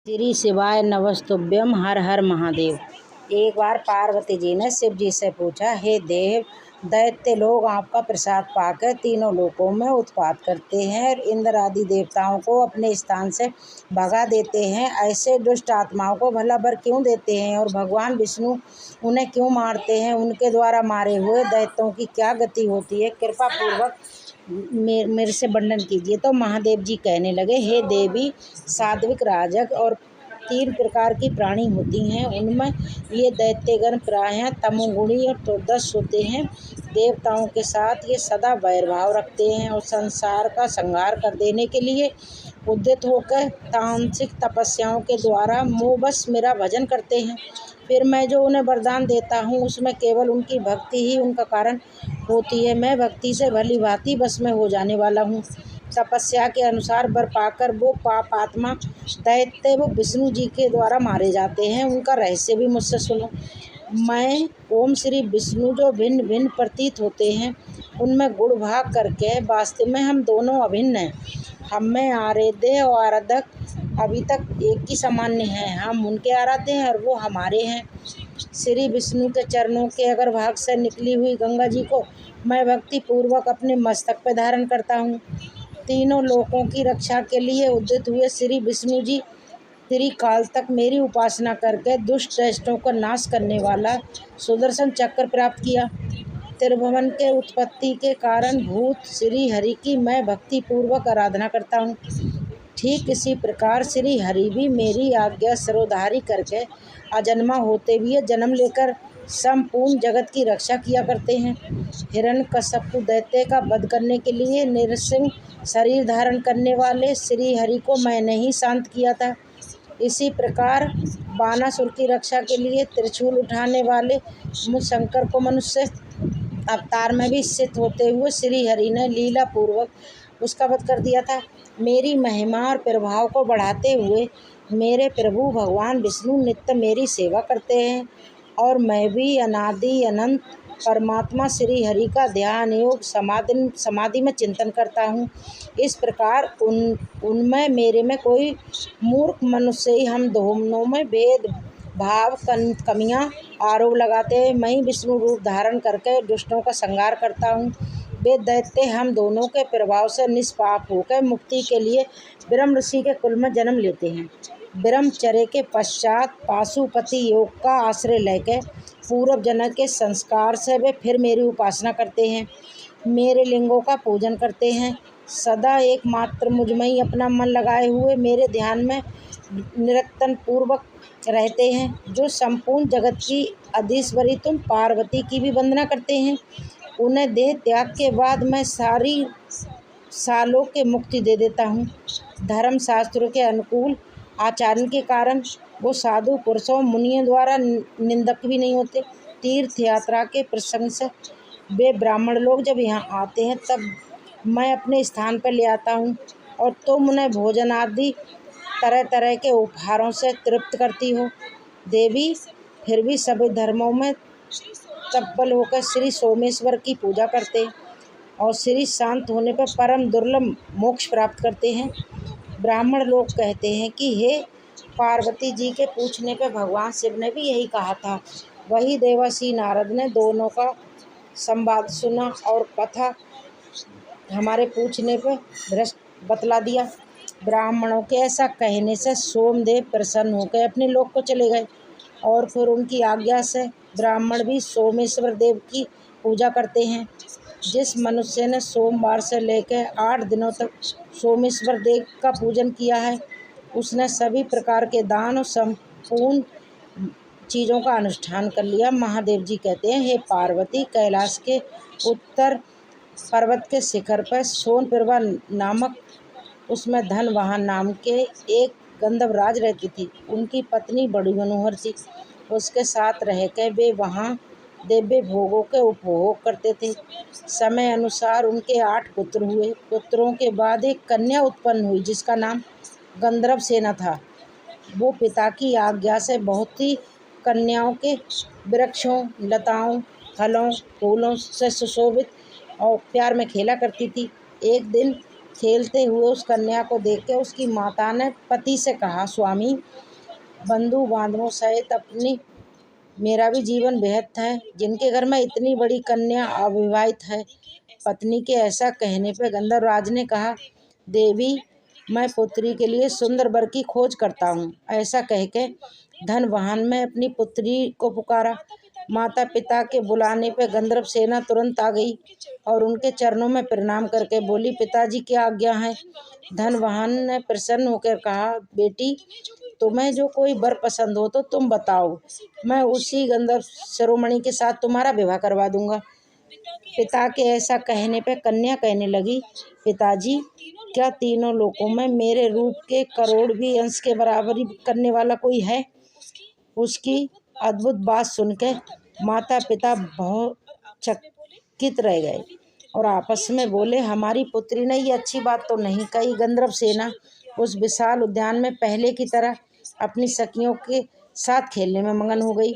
श्री शिवाय नमस्तुभ्यम। हर हर महादेव। एक बार पार्वती जी ने शिव जी से पूछा, हे देव, दैत्य लोग आपका प्रसाद पाकर तीनों लोकों में उत्पात करते हैं और इंद्र आदि देवताओं को अपने स्थान से भगा देते हैं। ऐसे दुष्ट आत्माओं को भला वर क्यों देते हैं और भगवान विष्णु उन्हें क्यों मारते हैं? उनके द्वारा मारे हुए दैत्यों की क्या गति होती है? कृपा पूर्वक मेरे से वर्णन कीजिए। तो महादेव जी कहने लगे, हे देवी, सात्विक, राजक और 3 प्रकार की प्राणी होती हैं। उनमें ये दैत्यगण प्रायः तमोगुणी और दुर्दश होते हैं। देवताओं के साथ ये सदा वैरभाव रखते हैं और संसार का संहार कर देने के लिए उद्यत होकर तामसिक तपस्याओं के द्वारा मोहवश मेरा भजन करते हैं। फिर मैं जो उन्हें वरदान देता हूँ उसमें केवल उनकी भक्ति ही उनका कारण होती है। मैं भक्ति से भली भांति बस में हो जाने वाला हूँ। तपस्या के अनुसार वर पाकर वो पाप आत्मा दैत्य वो विष्णु जी के द्वारा मारे जाते हैं। उनका रहस्य भी मुझसे सुनो। मैं ओम श्री विष्णु जो भिन्न भिन्न प्रतीत होते हैं उनमें गुण भाग करके वास्तव में हम दोनों अभिन्न हैं। हम में आराध्य और आराधक अभी तक एक ही सामान्य हैं। हम उनके आराध्य हैं और वो हमारे हैं। श्री विष्णु के चरणों के अग्रभाग से निकली हुई गंगा जी को मैं भक्ति पूर्वक अपने मस्तक पर धारण करता हूँ। तीनों लोकों की रक्षा के लिए उद्यत हुए श्री विष्णु जी त्रिकाल तक मेरी उपासना करके दुष्ट दृष्टों का नाश करने वाला सुदर्शन चक्र प्राप्त किया। त्रिभुवन के उत्पत्ति के कारण भूत श्री हरि की मैं भक्ति पूर्वक आराधना करता हूँ। ठीक इसी प्रकार श्री हरि भी मेरी आज्ञा सिरोधारी करके अजन्मा होते हुए जन्म लेकर संपूर्ण जगत की रक्षा किया करते हैं। हिरण्यकश्यप दैत्य का वध करने के लिए नृसिंह शरीर धारण करने वाले श्री हरि को मैंने ही शांत किया था। इसी प्रकार बानासुर की रक्षा के लिए त्रिशूल उठाने वाले मुझ शंकर को मनुष्य अवतार में भी स्थित होते हुए श्री हरि ने लीला पूर्वक उसका वध कर दिया था। मेरी महिमा और प्रभाव को बढ़ाते हुए मेरे प्रभु भगवान विष्णु नित्य मेरी सेवा करते हैं और मैं भी अनादि अनंत परमात्मा श्री हरि का ध्यान योग समाधि में चिंतन करता हूँ। इस प्रकार उनमें मेरे में कोई मूर्ख मनुष्य ही हम दोनों में भेद भाव कमियां आरोप लगाते हैं। मैं ही विष्णु रूप धारण करके दुष्टों का संहार करता हूँ। वे दैत्य हम दोनों के प्रभाव से निष्पाप होकर मुक्ति के लिए ब्रह्म ऋषि के कुल में जन्म लेते हैं। ब्रह्मचर्य के पश्चात पाशुपति योग का आश्रय लेकर पूर्व जन्म के संस्कार से वे फिर मेरी उपासना करते हैं, मेरे लिंगों का पूजन करते हैं। सदा एकमात्र मुझ में ही अपना मन लगाए हुए मेरे ध्यान में निरंतर पूर्वक रहते हैं। जो संपूर्ण जगत की अधीश्वरी तुम पार्वती की भी वंदना करते हैं। उन्हें देह त्याग के बाद मैं सारी सालों के मुक्ति दे देता हूँ। धर्म शास्त्रों के अनुकूल आचरण के कारण वो साधु पुरुषों मुनियों द्वारा निंदक भी नहीं होते। तीर्थ यात्रा के प्रसंग से वे ब्राह्मण लोग जब यहाँ आते हैं तब मैं अपने स्थान पर ले आता हूँ और तुम उन्हें भोजन आदि तरह तरह के उपहारों से तृप्त करती हो। देवी, फिर भी सभी धर्मों में तत्पर होकर श्री सोमेश्वर की पूजा करते और श्री शांत होने पर परम दुर्लभ मोक्ष प्राप्त करते हैं। ब्राह्मण लोग कहते हैं कि हे पार्वती जी के पूछने पर भगवान शिव ने भी यही कहा था। वही देवर्षि नारद ने दोनों का संवाद सुना और कथा हमारे पूछने पर बतला दिया। ब्राह्मणों के ऐसा कहने से सोमदेव प्रसन्न होकर अपने लोक को चले गए और फिर उनकी आज्ञा से ब्राह्मण भी सोमेश्वर देव की पूजा करते हैं। जिस मनुष्य ने सोमवार से लेकर 8 दिनों तक सोमेश्वर देव का पूजन किया है उसने सभी प्रकार के दान और संपूर्ण चीज़ों का अनुष्ठान कर लिया। महादेव जी कहते हैं, हे पार्वती, कैलाश के उत्तर पर्वत के शिखर पर सोनप्रभा नामक उसमें धनवाहन नाम के एक गंधर्वराज रहती थी। उनकी पत्नी बड़ी मनोहर थी। उसके साथ रहकर वे वहाँ दिव्य भोगों के उपभोग करते थे। समय अनुसार उनके 8 पुत्र हुए। पुत्रों के बाद एक कन्या उत्पन्न हुई जिसका नाम गंधर्व सेना था। वो पिता की आज्ञा से बहुत ही कन्याओं के वृक्षों, लताओं, फलों, फूलों से सुशोभित और प्यार में खेला करती थी। एक दिन खेलते हुए उस कन्या को देख के उसकी माता ने पति से कहा, स्वामी, बंधु बांधवों सहित अपनी मेरा भी जीवन व्यर्थ है। जिनके घर में इतनी बड़ी कन्या अविवाहित है। पत्नी के ऐसा कहने पर गंधर्वराज ने कहा, देवी, मैं पुत्री के लिए सुंदर वर की खोज करता हूँ। ऐसा कह के धनवाहन में अपनी पुत्री को पुकारा। माता पिता के बुलाने पर गंधर्व सेना तुरंत आ गई और उनके चरणों में प्रणाम करके बोली, पिताजी क्या आज्ञा है। धनवाहन ने प्रसन्न होकर कहा, बेटी, तुम्हें जो कोई वर पसंद हो तो तुम बताओ, मैं उसी गंधर्व शिरोमणि के साथ तुम्हारा विवाह करवा दूंगा। पिता के ऐसा कहने पर कन्या कहने लगी, पिताजी, क्या तीनों लोकों में मेरे रूप के करोड़ भी अंश के बराबरी करने वाला कोई है। उसकी अद्भुत बात सुनकर माता पिता बहुत चकित रह गए और आपस में बोले, हमारी पुत्री ने ये अच्छी बात तो नहीं कही। गंधर्व सेना उस विशाल उद्यान में पहले की तरह अपनी सखियों के साथ खेलने में मगन हो गई।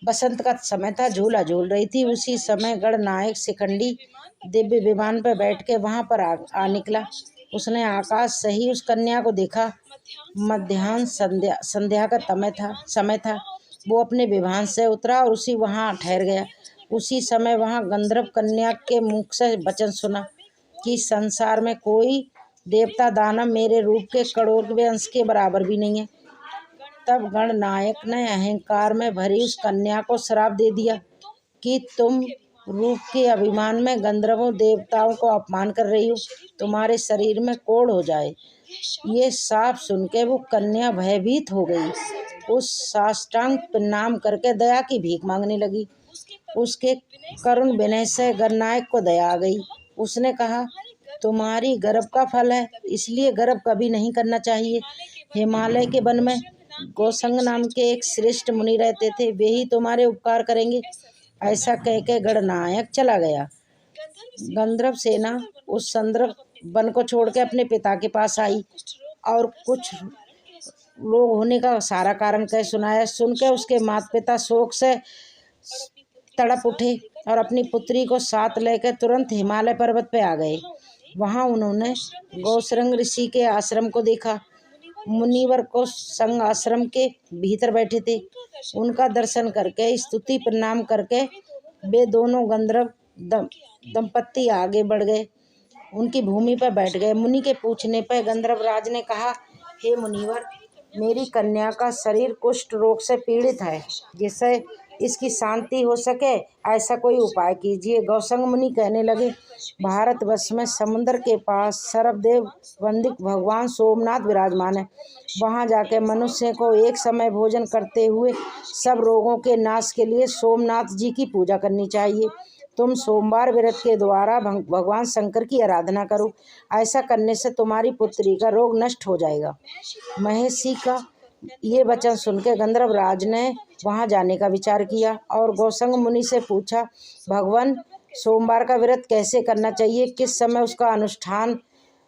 बसंत का समय था, झूला झूल रही थी। उसी समय गणनायक शिखंडी दिव्य विमान पर बैठ के वहां पर आ निकला। उसने आकाश से ही उस कन्या को देखा। मध्याह्न संध्या का समय था। वो अपने विमान से उतरा और उसी वहां ठहर गया। उसी समय वहां गंधर्व कन्या के मुख से वचन सुना कि संसार में कोई देवता दानव मेरे रूप के करोड़ के अंश के बराबर भी नहीं है। तब गणनायक ने अहंकार में भरी उस कन्या को श्राप दे दिया कि तुम रूप के अभिमान में गंधर्वों देवताओं को अपमान कर रही हो, तुम्हारे शरीर में कोढ़ हो जाए। ये साफ सुन के वो कन्या भयभीत हो गई। उस साष्टांग प्रणाम करके दया की भीख मांगने लगी। उसके करुण विनय से गणनायक को दया आ गई। उसने कहा, तुम्हारी गर्भ का फल है, इसलिए गर्भ कभी नहीं करना चाहिए। हिमालय के वन में गौसंग नाम के एक श्रेष्ठ मुनि रहते थे, वे ही तुम्हारे उपकार करेंगे। ऐसा कह के गणनायक चला गया। गंधर्व सेना उस संदर्भ वन को छोड़ के अपने पिता के पास आई और कुछ लोग होने का सारा कारण कह सुनाया। सुनकर उसके माता पिता शोक से तड़प उठे और अपनी पुत्री को साथ लेकर तुरंत हिमालय पर्वत पे आ गए। वहां उन्होंने गौसंग ऋषि के आश्रम को देखा। मुनिवर को संग आश्रम के भीतर बैठे थे। उनका दर्शन करके स्तुति प्रणाम करके वे दोनों गंधर्व दंपत्ति आगे बढ़ गए, उनकी भूमि पर बैठ गए। मुनि के पूछने पर गंधर्वराज ने कहा, हे मुनिवर, मेरी कन्या का शरीर कुष्ठ रोग से पीड़ित है, जिससे इसकी शांति हो सके ऐसा कोई उपाय कीजिए। गौसंग मुनि कहने लगे, भारतवर्ष में समुद्र के पास सर्वदेव वंदित भगवान सोमनाथ विराजमान है। वहां जाकर मनुष्य को एक समय भोजन करते हुए सब रोगों के नाश के लिए सोमनाथ जी की पूजा करनी चाहिए। तुम सोमवार व्रत के द्वारा भगवान शंकर की आराधना करो। ऐसा करने से तुम्हारी पुत्री का रोग नष्ट हो जाएगा। महर्षि का ये वचन सुनकर गंधर्वराज ने वहां जाने का विचार किया और गौसंग मुनि से पूछा, भगवान, सोमवार का व्रत कैसे करना चाहिए, किस समय उसका अनुष्ठान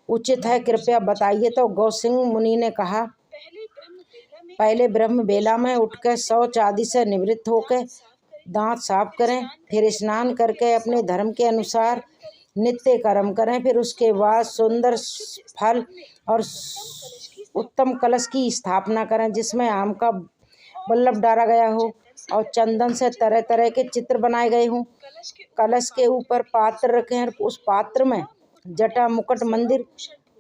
उचित है, कृपया बताइए। तो गौसंग मुनि ने कहा, पहले ब्रह्म बेला में उठकर शौच आदि से निवृत्त होकर दांत साफ करें, फिर स्नान करके अपने धर्म के अनुसार नित्य कर्म करें। फिर उसके बाद सुंदर फल और उत्तम कलश की स्थापना करें, जिसमें आम का बल्लभ डाला गया हो और चंदन से तरह तरह के चित्र बनाए गए हों। कलश के ऊपर पात्र रखें और उस पात्र में जटा मुकुट मंदिर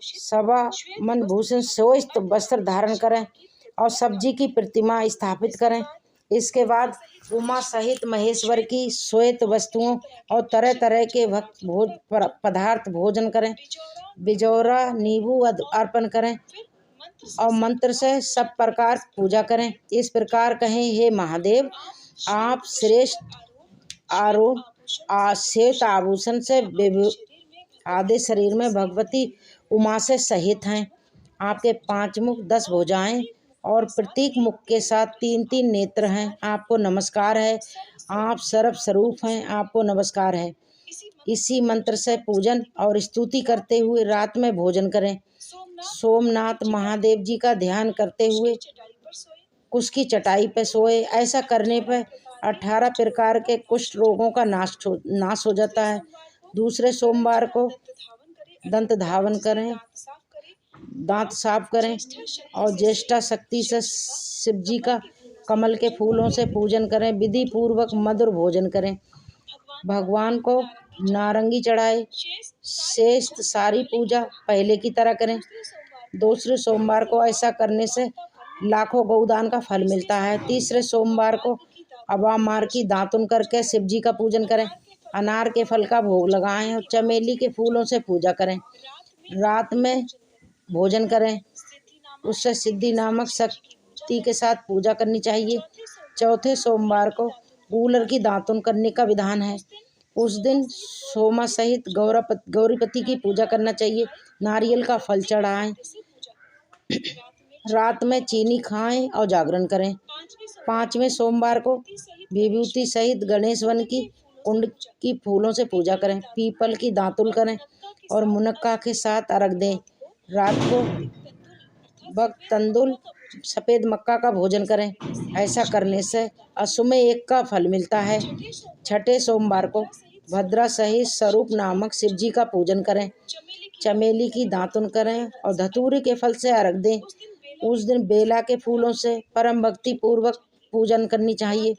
सभा मन भूषण श्वेत वस्त्र धारण करें और सब्जी की प्रतिमा स्थापित करें। इसके बाद उमा सहित महेश्वर की श्वेत वस्तुओं और तरह तरह के पदार्थ भोजन करें। बिजौरा नींबू अर्पण करें और मंत्र से सब प्रकार पूजा करें। इस प्रकार कहें, हे महादेव, आप श्रेष्ठ श्वेत आभूषण से आधे शरीर में भगवती उमा से सहित हैं। आपके 5 मुख 10 भुजाएं और प्रत्येक मुख के साथ 3-3 नेत्र हैं। आपको नमस्कार है। आप सर्व स्वरूप हैं, आपको नमस्कार है। इसी मंत्र से पूजन और स्तुति करते हुए रात में भोजन करें। सोमनाथ महादेव जी का ध्यान करते हुए उसकी चटाई पर सोए। ऐसा करने पर 18 प्रकार के कुष्ठ रोगों का नाश हो जाता है। दूसरे सोमवार को दंत धावन करें, दांत साफ करें और ज्येष्ठा शक्ति से शिव जी का कमल के फूलों से पूजन करें। विधि पूर्वक मधुर भोजन करें। भगवान को नारंगी चढ़ाए। शेष सारी पूजा पहले की तरह करें। दूसरे सोमवार को ऐसा करने से लाखों गौदान का फल मिलता है। तीसरे सोमवार को अवामार की दातुन करके शिव जी का पूजन करें। अनार के फल का भोग लगाएं और चमेली के फूलों से पूजा करें। रात में भोजन करें, उससे सिद्धि नामक शक्ति के साथ पूजा करनी चाहिए। चौथे सोमवार को गूलर की दातुन करने का विधान है। उस दिन सोमा सहित गौरीपति की पूजा करना चाहिए। नारियल का फल चढ़ाएं। रात में चीनी खाएं और जागरण करें। पांचवें सोमवार को विभूति सहित गणेश वन की कुंड की फूलों से पूजा करें। पीपल की दातुन करें और मुनक्का के साथ अर्घ दें। रात को भक्त तंदुल सफ़ेद मक्का का भोजन करें। ऐसा करने से अश्वमेध एक का फल मिलता है। छठे सोमवार को भद्रा सहित स्वरूप नामक शिव जी का पूजन करें। चमेली की दातुन करें और धतूरे के फल से अर्घ दें। उस दिन बेला के फूलों से परम भक्ति पूर्वक पूजन करनी चाहिए।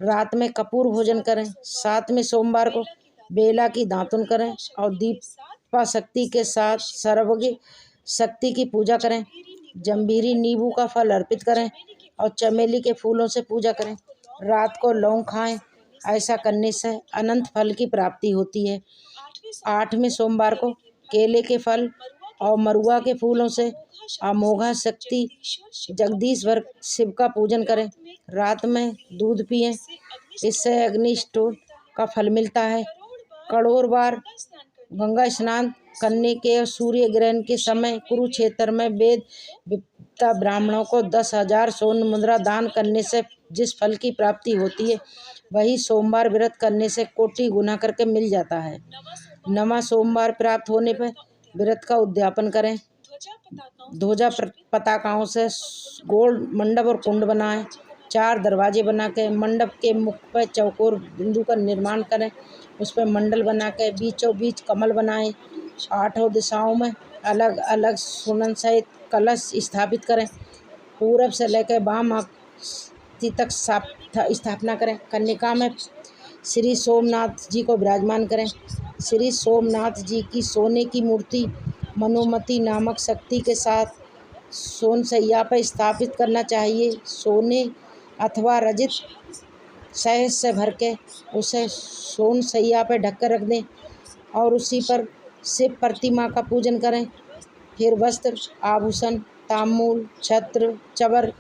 रात में कपूर भोजन करें। सातवें सोमवार को बेला की दातुन करें और दीपा शक्ति के साथ सर्वज्ञ शक्ति की पूजा करें। जम्बीरी नींबू का फल अर्पित करें और चमेली के फूलों से पूजा करें। रात को लौंग खाएं। ऐसा करने से अनंत फल की प्राप्ति होती है। आठवें सोमवार को केले के फल और मरुआ के फूलों से अमोघा शक्ति जगदीश्वर शिव का पूजन करें। रात में दूध पिएं, इससे अग्निष्टोम का फल मिलता है। करोड़ बार गंगा स्नान करने के और सूर्य ग्रहण के समय कुरुक्षेत्र में वेद विद्ता ब्राह्मणों को 10,000 स्वर्ण मुद्रा दान करने से जिस फल की प्राप्ति होती है, वही सोमवार व्रत करने से कोटि गुना करके मिल जाता है। नवा सोमवार प्राप्त होने पर व्रत का उद्यापन करें। ध्वजा पताकाओं से गोल मंडप और कुंड बनाएं। 4 दरवाजे बना के मंडप के मुख पर चौकोर बिंदु का निर्माण करें। उस पर मंडल बना के बीचों बीच कमल बनाएं। 8 दिशाओं में अलग अलग सुनन सहित कलश स्थापित करें। पूरब से लेकर वाम तक स्थापना करें। कन्यका में श्री सोमनाथ जी को विराजमान करें। श्री सोमनाथ जी की सोने की मूर्ति मनोमती नामक शक्ति के साथ सोन सैया पर स्थापित करना चाहिए। सोने अथवा रजित सहज से भर के उसे सोन सैया पर ढक कर रख दें और उसी पर शिव प्रतिमा का पूजन करें। फिर वस्त्र, आभूषण, तांबूल, छत्र, चवर,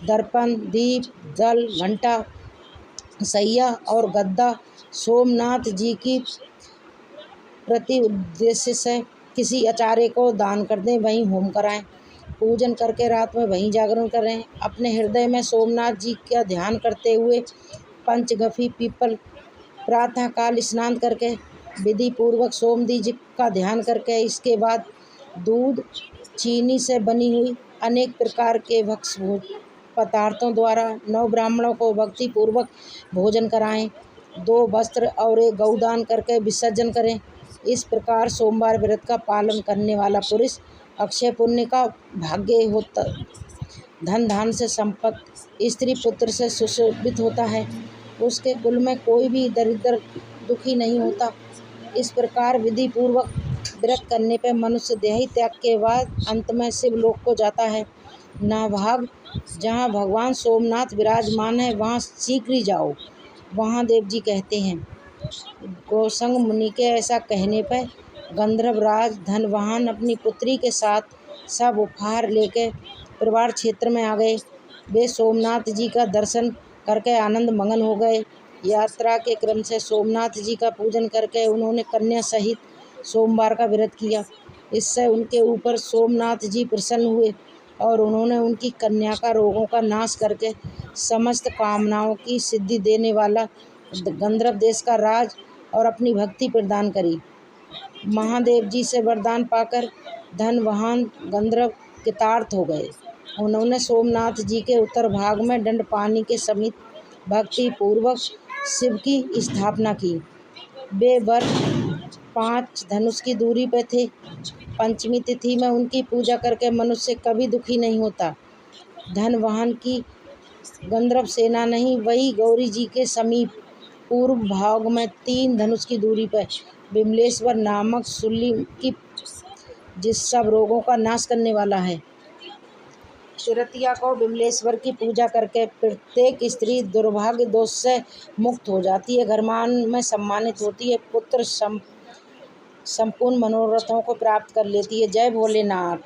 दर्पण, दीप, दल, घंटा, सैया और गद्दा सोमनाथ जी की प्रति उद्देश्य से किसी आचार्य को दान कर दें। वहीं होम कराएं। पूजन करके रात में वहीं जागरण करें। अपने हृदय में सोमनाथ जी का ध्यान करते हुए पंचगफी पीपल प्रातः काल स्नान करके विधि पूर्वक सोमदी जी का ध्यान करके इसके बाद दूध चीनी से बनी हुई अनेक प्रकार के भक्ष्य पदार्थों द्वारा 9 ब्राह्मणों को भक्ति पूर्वक भोजन कराएं। 2 वस्त्र और 1 गौदान करके विसर्जन करें। इस प्रकार सोमवार व्रत का पालन करने वाला पुरुष अक्षय पुण्य का भाग्य होता, धन धान से संपत्ति, स्त्री पुत्र से सुशोभित होता है। उसके कुल में कोई भी दरिद्र दुखी नहीं होता। इस प्रकार विधि पूर्वक व्रत करने पर मनुष्य देही त्याग के बाद अंत में शिव लोक को जाता है। नाभाग जहाँ भगवान सोमनाथ विराजमान है वहाँ शीघ्र ही जाओ। महादेव जी कहते हैं। गौसंग मुनि के ऐसा कहने पर गंधर्वराज धनवाहन अपनी पुत्री के साथ सब उपहार लेकर परिवार क्षेत्र में आ गए। वे सोमनाथ जी का दर्शन करके आनंद मगन हो गए। यात्रा के क्रम से सोमनाथ जी का पूजन करके उन्होंने कन्या सहित सोमवार का व्रत किया। इससे उनके ऊपर सोमनाथ जी प्रसन्न हुए और उन्होंने उनकी कन्या का रोगों का नाश करके समस्त कामनाओं की सिद्धि देने वाला गंधर्व देश का राज और अपनी भक्ति प्रदान करी। महादेव जी से वरदान पाकर धनवाहन गंधर्व कृतार्थ हो गए। उन्होंने सोमनाथ जी के उत्तर भाग में दंड पानी के समीप भक्ति पूर्वक शिव की स्थापना की। वे वर 5 धनुष की दूरी पे थे। पंचमी तिथि में उनकी पूजा करके मनुष्य कभी दुखी नहीं होता। धन वाहन की गंधर्व सेना नहीं, वही गौरी जी के समीप पूर्व भाग में 3 धनुष की दूरी पर विमलेश्वर नामक शूली की जिस सब रोगों का नाश करने वाला है। तृतीया को विमलेश्वर की पूजा करके प्रत्येक स्त्री दुर्भाग्य दोष से मुक्त हो जाती है, घरमान में सम्मानित होती है, पुत्र संपूर्ण मनोरथों को प्राप्त कर लेती है। जय भोलेनाथ।